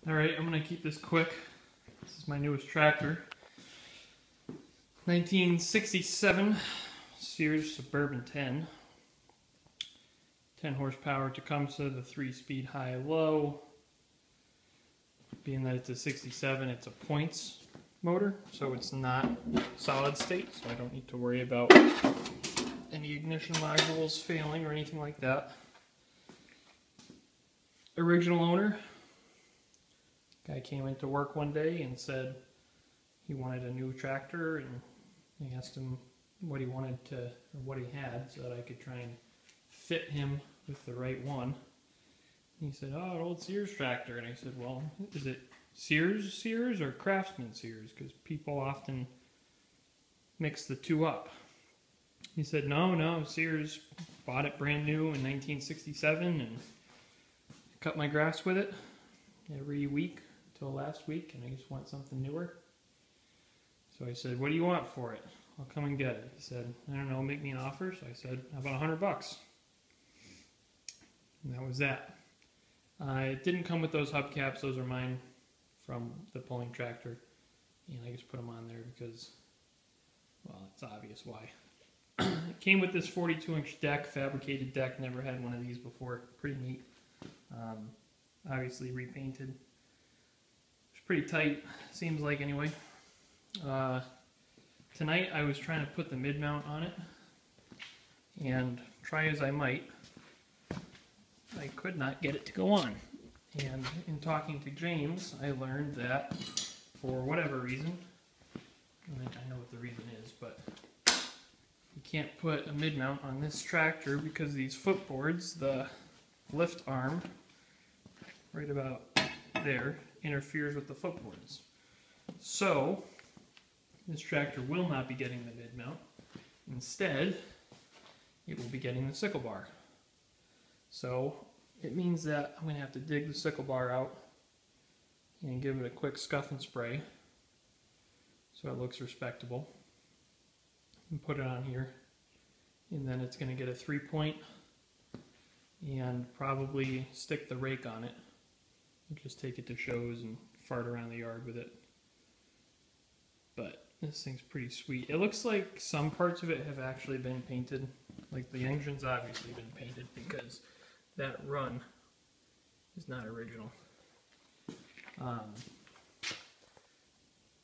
Alright, I'm going to keep this quick. This is my newest tractor. 1967 Sears Suburban 10. 10 horsepower Tecumseh, the 3-speed high-low. Being that it's a 67, it's a points motor, so it's not solid state, so I don't need to worry about any ignition modules failing or anything like that. Original owner. Guy came into work one day and said he wanted a new tractor, and I asked him what he wanted to, or what he had, so that I could try and fit him with the right one. And he said, "Oh, an old Sears tractor." And I said, "Well, is it Sears or Craftsman Sears? Because people often mix the two up." He said, No, Sears. Bought it brand new in 1967 and cut my grass with it every week until last week, and I just want something newer. So I said, "What do you want for it? I'll come and get it." He said, "I don't know, make me an offer." So I said, "How about $100? And that was that. It didn't come with those hubcaps. Those are mine from the pulling tractor. And I just put them on there because, well, it's obvious why. It came with this 42-inch deck, fabricated deck. Never had one of these before. Pretty neat. Obviously repainted. It's pretty tight, seems like anyway. Tonight I was trying to put the mid-mount on it, and try as I might, I could not get it to go on. And in talking to James, I learned that for whatever reason, I know what the reason is, but you can't put a mid-mount on this tractor because these footboards, the lift arm, right about there, interferes with the footboards. So, this tractor will not be getting the mid-mount. Instead, it will be getting the sickle bar. So, it means that I'm going to have to dig the sickle bar out and give it a quick scuff and spray so it looks respectable. And put it on here. And then it's going to get a 3-point and probably stick the rake on it. And just take it to shows and fart around the yard with it. But this thing's pretty sweet. It looks like some parts of it have actually been painted. Like the engine's obviously been painted because that run is not original.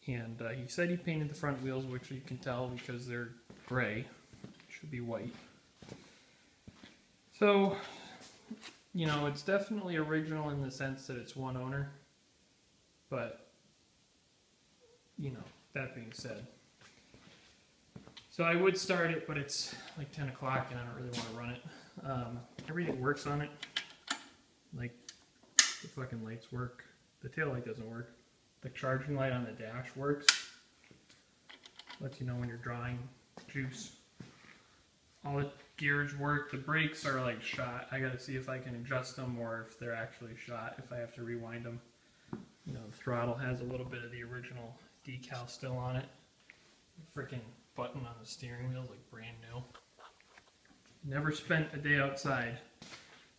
He said he painted the front wheels, which you can tell because they're gray. Should be white. So, you know, it's definitely original in the sense that it's one owner. But, you know, that being said. So I would start it, but it's like 10 o'clock and I don't really want to run it. Everything works on it. Like, the fucking lights work. The tail light doesn't work. The charging light on the dash works. Lets you know when you're drawing juice. All the gears work. The brakes are like shot. I gotta see if I can adjust them or if they're actually shot, if I have to rewind them. You know, the throttle has a little bit of the original decal still on it. The freaking button on the steering wheel is like brand new. Never spent a day outside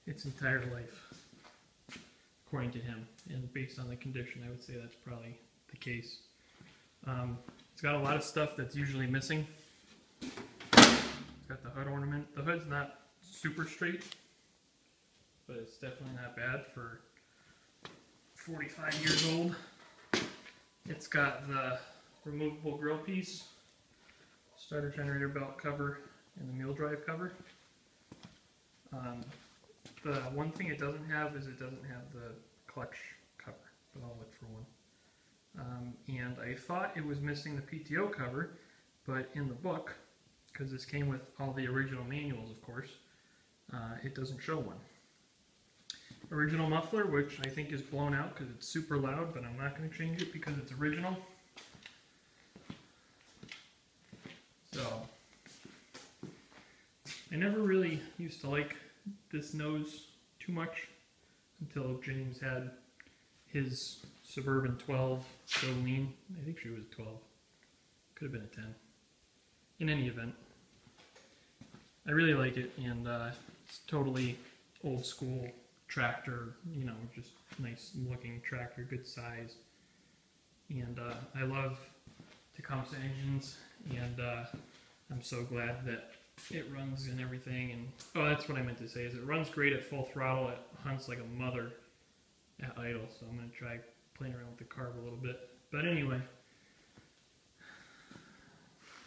its entire life, according to him. And based on the condition, I would say that's probably the case. It's got a lot of stuff that's usually missing. It's got the hood ornament. The hood's not super straight, but it's definitely not bad for 45 years old. It's got the removable grill piece, starter generator belt cover, and the mule drive cover. The one thing it doesn't have is it doesn't have the clutch cover, but I'll look for one. And I thought it was missing the PTO cover, but in the book, because this came with all the original manuals, of course, it doesn't show one. Original muffler, which I think is blown out because it's super loud, but I'm not going to change it because it's original. So, I never really used to like this nose too much until James had his Suburban 12 so lean. I think she was 12. Could have been a 10. In any event, I really like it, and it's totally old school tractor, you know, just nice looking tractor, good size. And I love Tecumseh engines, and I'm so glad that it runs and everything. And oh, that's what I meant to say, is it runs great at full throttle. It hunts like a mother at idle, so I'm going to try playing around with the carb a little bit. But anyway,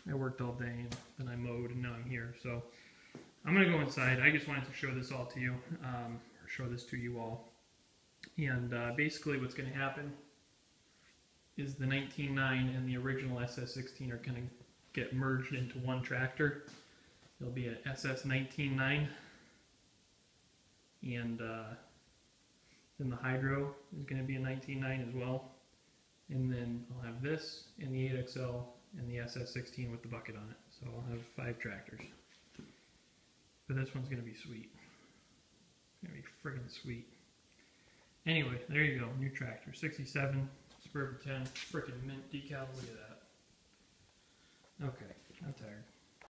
I worked all day and then I mowed and now I'm here. So I'm going to go inside. I just wanted to show this all to you, or show this to you all. And basically what's going to happen is the 19.9 and the original SS16 are going to get merged into one tractor. There'll be an SS 19.9, and then the Hydro is going to be a 19.9 as well. And then I'll have this and the 8XL and the SS16 with the bucket on it. So I'll have 5 tractors. But this one's going to be sweet. It's going to be friggin' sweet. Anyway, there you go. New tractor. 67, Suburban 10, frickin' mint decals. Look at that. Okay.